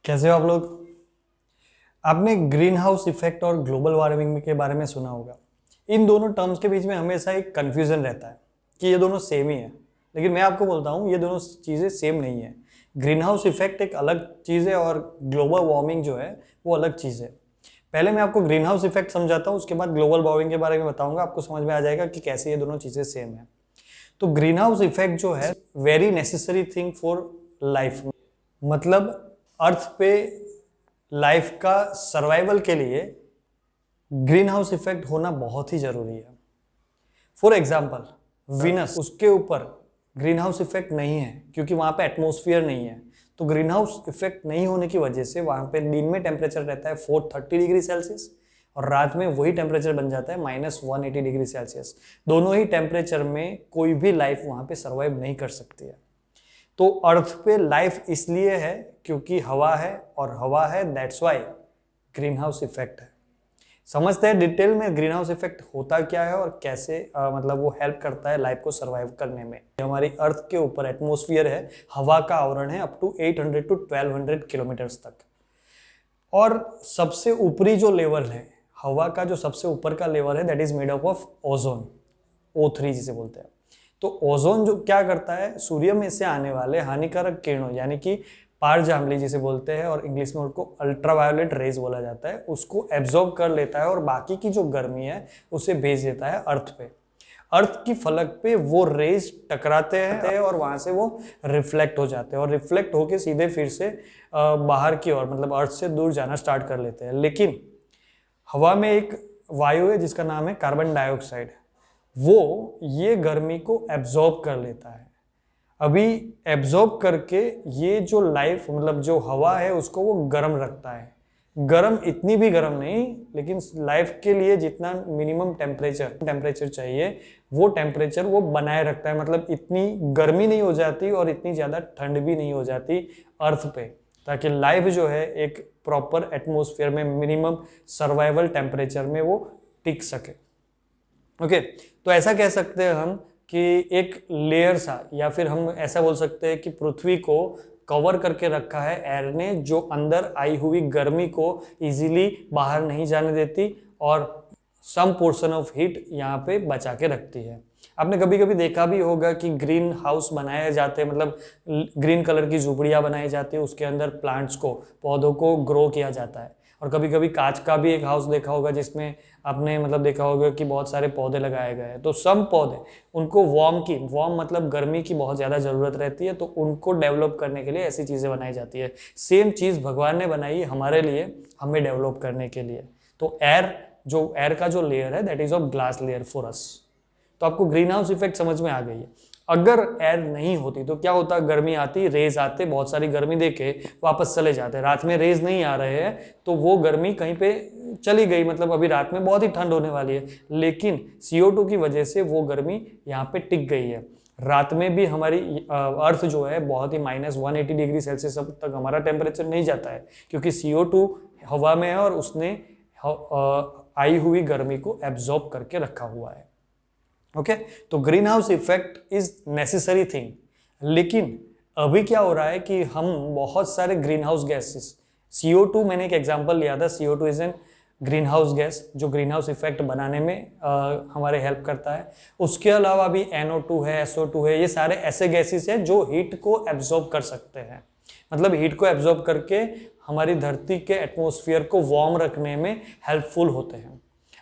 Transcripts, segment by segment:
कैसे हो आप लोग। आपने ग्रीन हाउस इफेक्ट और ग्लोबल वार्मिंग के बारे में सुना होगा। इन दोनों टर्म्स के बीच में हमेशा एक कंफ्यूजन रहता है कि ये दोनों सेम ही है, लेकिन मैं आपको बोलता हूँ ये दोनों चीज़ें सेम नहीं है। ग्रीन हाउस इफेक्ट एक अलग चीज़ है और ग्लोबल वार्मिंग जो है वो अलग चीज़ है। पहले मैं आपको ग्रीन हाउस इफेक्ट समझाता हूँ, उसके बाद ग्लोबल वार्मिंग के बारे में बताऊंगा, आपको समझ में आ जाएगा कि कैसे ये दोनों चीज़ें सेम है। तो ग्रीन हाउस इफेक्ट जो है very necessary thing for life, मतलब अर्थ पे लाइफ का सर्वाइवल के लिए ग्रीन हाउस इफेक्ट होना बहुत ही जरूरी है। फॉर एग्जाम्पल वीनस, उसके ऊपर ग्रीन हाउस इफेक्ट नहीं है क्योंकि वहां पे एटमॉस्फेयर नहीं है। तो ग्रीन हाउस इफेक्ट नहीं होने की वजह से वहां पे दिन में टेम्परेचर रहता है 430 डिग्री सेल्सियस और रात में वही टेम्परेचर बन जाता है -180 डिग्री सेल्सियस। दोनों ही टेम्परेचर में कोई भी लाइफ वहां पे सर्वाइव नहीं कर सकती है। तो अर्थ पे लाइफ इसलिए है क्योंकि हवा है, और हवा है that's why green house effect है। समझते हैं डिटेल में ग्रीन हाउस इफेक्ट होता क्या है और कैसे मतलब वो हेल्प करता है लाइफ को सरवाइव करने में। हमारी अर्थ के ऊपर एटमॉस्फेयर है, हवा का आवरण है अप टू 800 टू 1200 किलोमीटर्स तक। और सबसे ऊपरी जो लेवल है हवा का, जो सबसे ऊपर का लेवल है that is made up of ozone, O3 जिसे बोलते हैं। तो ओजोन जो क्या करता है, सूर्य में से आने वाले हानिकारक किरणों यानी कि पारजाम्बली जिसे बोलते हैं और इंग्लिश में उसको अल्ट्रावायोलेट रेज बोला जाता है, उसको एब्जॉर्ब कर लेता है और बाकी की जो गर्मी है उसे भेज देता है अर्थ पे। अर्थ की फलक पे वो रेज टकराते हैं और वहां से वो रिफ्लेक्ट हो जाते हैं और रिफ्लेक्ट होके सीधे फिर से बाहर की ओर मतलब अर्थ से दूर जाना स्टार्ट कर लेते हैं। लेकिन हवा में एक वायु है जिसका नाम है कार्बन डाइऑक्साइड, वो ये गर्मी को एब्जॉर्ब कर लेता है। अभी एब्जॉर्ब करके ये जो लाइफ मतलब जो हवा है उसको वो गर्म रखता है। गर्म इतनी भी गर्म नहीं, लेकिन लाइफ के लिए जितना मिनिमम टेम्परेचर चाहिए वो टेम्परेचर वो बनाए रखता है। मतलब इतनी गर्मी नहीं हो जाती और इतनी ज़्यादा ठंड भी नहीं हो जाती अर्थ पे, ताकि लाइफ जो है एक प्रॉपर एटमॉस्फेयर में मिनिमम सर्वाइवल टेम्परेचर में वो टिक सके। ओके, तो ऐसा कह सकते हैं हम कि एक लेयर सा, या फिर हम ऐसा बोल सकते हैं कि पृथ्वी को कवर करके रखा है एयर ने, जो अंदर आई हुई गर्मी को इजीली बाहर नहीं जाने देती और सम पोर्शन ऑफ हीट यहाँ पे बचा के रखती है। आपने कभी कभी देखा भी होगा कि ग्रीन हाउस बनाए जाते हैं, मतलब ग्रीन कलर की झुपड़ियाँ बनाई जाती है, उसके अंदर प्लांट्स को, पौधों को ग्रो किया जाता है। और कभी कभी कांच का भी एक हाउस देखा होगा जिसमें आपने मतलब देखा होगा कि बहुत सारे पौधे लगाए गए हैं। तो सम पौधे, उनको वार्म मतलब गर्मी की बहुत ज़्यादा ज़रूरत रहती है, तो उनको डेवलप करने के लिए ऐसी चीज़ें बनाई जाती है। सेम चीज़ भगवान ने बनाई हमारे लिए, हमें डेवलप करने के लिए। तो एयर का जो लेयर है that is of glass layer for us. तो आपको ग्रीन हाउस इफेक्ट समझ में आ गई है। अगर एयर नहीं होती तो क्या होता, गर्मी आती, रेज आते, बहुत सारी गर्मी देके वापस चले जाते, रात में रेज नहीं आ रहे हैं तो वो गर्मी कहीं पे चली गई, मतलब अभी रात में बहुत ही ठंड होने वाली है, लेकिन CO2 की वजह से वो गर्मी यहाँ पे टिक गई है। रात में भी हमारी अर्थ जो है बहुत ही -180 डिग्री सेल्सियस तक हमारा टेम्परेचर नहीं जाता है, क्योंकि CO2 हवा में है और उसने आई हुई गर्मी को एब्जॉर्ब करके रखा हुआ है। ओके, तो green house effect is necessary thing. लेकिन अभी क्या हो रहा है कि हम बहुत सारे ग्रीन हाउस गैसेस, CO2 मैंने एक एग्जांपल लिया था, CO2 is an green house gas जो ग्रीन हाउस इफेक्ट बनाने में हमारे हेल्प करता है। उसके अलावा भी NO2 है, SO2 है, ये सारे ऐसे गैसेस हैं जो हीट को एब्जॉर्ब कर सकते हैं, मतलब हीट को एब्जॉर्ब करके हमारी धरती के एटमॉस्फेयर को वार्म रखने में हेल्पफुल होते हैं।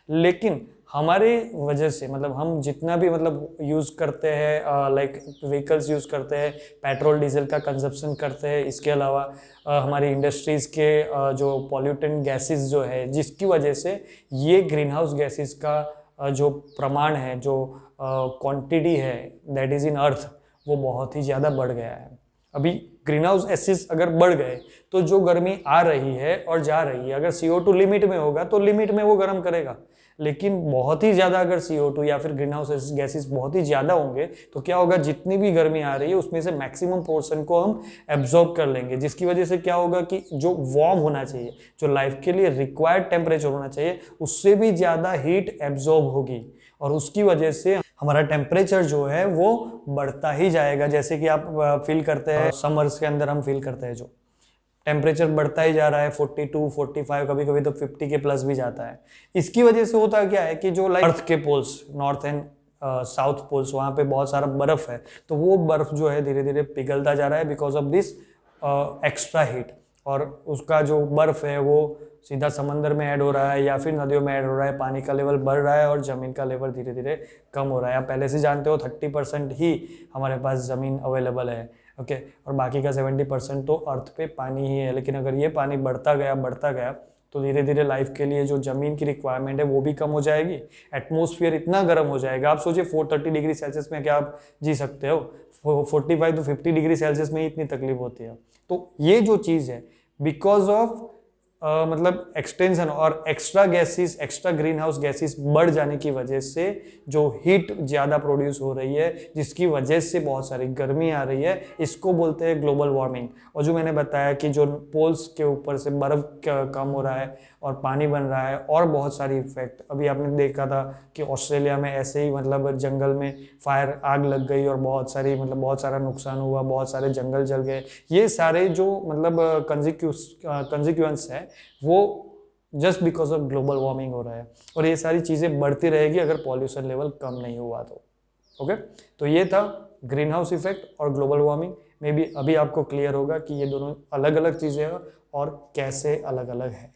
लेकिन हमारे वजह से मतलब हम जितना भी मतलब यूज़ करते हैं, लाइक व्हीकल्स यूज़ करते हैं, पेट्रोल डीजल का कंजप्शन करते हैं, इसके अलावा हमारी इंडस्ट्रीज़ के जो पॉल्यूटेंट गैसेस जो है, जिसकी वजह से ये ग्रीन हाउस गैसेस का जो प्रमाण है, जो क्वांटिटी है दैट इज़ इन अर्थ, वो बहुत ही ज़्यादा बढ़ गया है। अभी ग्रीन हाउस गैसेस अगर बढ़ गए तो जो गर्मी आ रही है और जा रही है, अगर CO2 लिमिट में होगा तो लिमिट में वो गर्म करेगा, लेकिन बहुत ही ज़्यादा अगर CO2 या फिर ग्रीन हाउस गैसेस बहुत ही ज़्यादा होंगे तो क्या होगा, जितनी भी गर्मी आ रही है उसमें से मैक्सिमम पोर्शन को हम एब्जॉर्ब कर लेंगे, जिसकी वजह से क्या होगा कि जो वार्म होना चाहिए, जो लाइफ के लिए रिक्वायर्ड टेम्परेचर होना चाहिए, उससे भी ज़्यादा हीट एब्जॉर्ब होगी और उसकी वजह से हमारा टेम्परेचर जो है वो बढ़ता ही जाएगा। जैसे कि आप फील करते हैं समर्स के अंदर हम फील करते हैं जो, टेम्परेचर बढ़ता ही जा रहा है, 42, 45, कभी कभी तो 50 के प्लस भी जाता है। इसकी वजह से होता क्या है कि जो लाइक अर्थ के poles, north and south poles, वहाँ पे बहुत सारा बर्फ है, तो वो बर्फ जो है धीरे धीरे पिघलता जा रहा है because of this extra heat. और उसका जो बर्फ है वो सीधा समंदर में ऐड हो रहा है या फिर नदियों में ऐड हो रहा है, पानी का लेवल बढ़ रहा है और ज़मीन का लेवल धीरे धीरे कम हो रहा है। आप पहले से जानते हो 30% ही हमारे पास ज़मीन अवेलेबल है, ओके, और बाकी का 70% तो अर्थ पे पानी ही है। लेकिन अगर ये पानी बढ़ता गया तो धीरे धीरे लाइफ के लिए जो ज़मीन की रिक्वायरमेंट है वो भी कम हो जाएगी। एटमोसफियर इतना गर्म हो जाएगा, आप सोचिए 430 डिग्री सेल्सियस में क्या आप जी सकते हो? 45 to 50 डिग्री सेल्सियस में ही इतनी तकलीफ होती है। तो ये जो चीज़ है बिकॉज ऑफ मतलब एक्सटेंशन और extra gases, extra green house gases बढ़ जाने की वजह से जो हीट ज़्यादा प्रोड्यूस हो रही है, जिसकी वजह से बहुत सारी गर्मी आ रही है, इसको बोलते हैं ग्लोबल वार्मिंग। और जो मैंने बताया कि जो पोल्स के ऊपर से बर्फ कम हो रहा है और पानी बन रहा है और बहुत सारी इफेक्ट, अभी आपने देखा था कि ऑस्ट्रेलिया में ऐसे ही मतलब जंगल में फायर, आग लग गई और बहुत सारा नुकसान हुआ, बहुत सारे जंगल जल गए। ये सारे जो मतलब कंसिक्वेंस है वो just because of global warming हो रहा है, और ये सारी चीज़ें बढ़ती रहेगी अगर पॉल्यूशन लेवल कम नहीं हुआ तो। ओके, तो ये था ग्रीन हाउस इफेक्ट और ग्लोबल वार्मिंग। मे बी अभी आपको क्लियर होगा कि ये दोनों अलग अलग चीज़ें हैं और कैसे अलग अलग है।